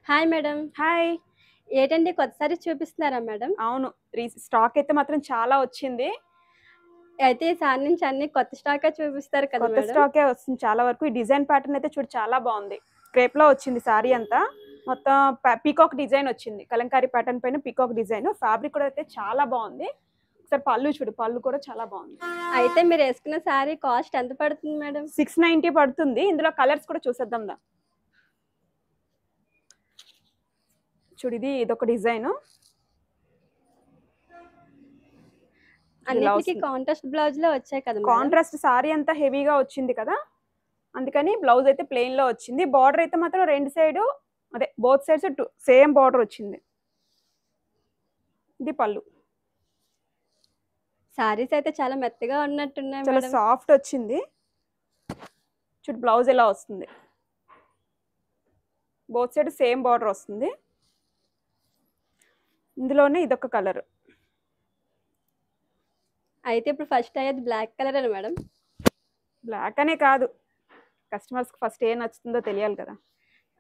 Hi madam. Hi. ఏటండి కొత్త saris చూపిస్తున్నారా madam? అవును. Stock అయితే మాత్రం చాలా వచ్చింది. అయితే ఈసారి నుంచి అన్ని కొత్త స్టాకే చూపిస్తారు కదా కొత్త మేడం? స్టాకే వస్తుంది చాలా వరకు. ఈ డిజైన్ ప్యాటర్న్ అయితే చూడు చాలా బాగుంది. క్రేప్‌లో వచ్చింది సారీ అంతా. మొత్తం పీకాక్ డిజైన్ వచ్చింది. కలంకారీ ప్యాటర్న్ పైన పీకాక్ డిజైన్. ఫ్యాబ్రిక్ కూడా అయితే చాలా బాగుంది. ఒకసారి పళ్ళు చూడు. పళ్ళు కూడా చాలా బాగుంది. అయితే మీరేసుకున్న సారీ కాస్ట్ ఎంత పడుతుంది మేడం? 690 పడుతుంది. ఇందులో కలర్స్ కూడా చూసేద్దాం దా. చూడు ఇదొక డిజైన్. అన్నిటికి కాంట్రాస్ట్ బ్లౌజ్‌లో వచ్చాయి కదా మేడం? కాంట్రాస్ట్ సారీ అంతా హెవీగా వచ్చింది కదా, అందుకని బ్లౌజ్ అయితే ప్లెయిన్ లో వచ్చింది. బార్డర్ అయితే మాత్రం రెండు సైడ్ అదే బోత్ సైడ్స్ సేమ్ బార్డర్ వచ్చింది. ఇది పళ్ళు. సారీస్ అయితే చాలా మెత్తగా ఉన్నట్టున్నాయి చాలా మేడం. సాఫ్ట్ వచ్చింది. చూడు బ్లౌజ్ ఎలా వస్తుంది. బోత్ సైడ్ సేమ్ బార్డర్ వస్తుంది. ఇందులోనే ఇదొక కలర్. అయితే ఇప్పుడు ఫస్ట్ అయ్యేది బ్లాక్ కలర్ అని మేడం? బ్లాక్ అనే కాదు, కస్టమర్స్ కి ఫస్ట్ ఏ నచ్చుతుందో తెలియాలి కదా.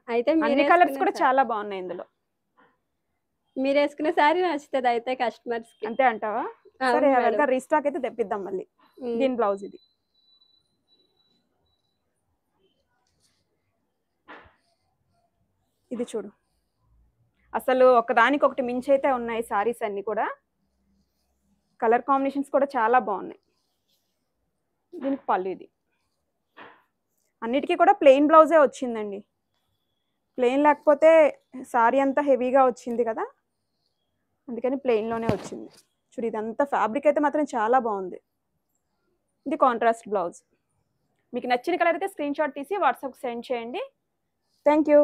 అయితే అన్ని కలర్స్ కూడా చాలా బాగున్నాయి ఇందులో. మీరు వేసుకున్న సారీ నచ్చుతుంది అయితే కస్టమర్స్ కి. అంతే అంటావా? సరే అలాగా రీస్టాక్ అయితే తెప్పిద్దాం మళ్ళీ. దీని బ్లౌజ్ ఇది. ఇది చూడు, అసలు ఒకదానికొకటి మించి అయితే ఉన్నాయి సారీస్ అన్ని కూడా. కలర్ కాంబినేషన్స్ కూడా చాలా బాగున్నాయి. దీనికి పళ్ళు ఇది. అన్నిటికీ కూడా ప్లెయిన్ బ్లౌజే వచ్చిందండి. ప్లెయిన్ లేకపోతే సారీ అంతా హెవీగా వచ్చింది కదా, అందుకని ప్లెయిన్లోనే వచ్చింది. చూడు ఇదంతా ఫ్యాబ్రిక్ అయితే మాత్రం చాలా బాగుంది. ఇది కాంట్రాస్ట్ బ్లౌజ్. మీకు నచ్చిన కలర్ అయితే స్క్రీన్ షాట్ తీసి వాట్సాప్కి సెండ్ చేయండి. Thank you.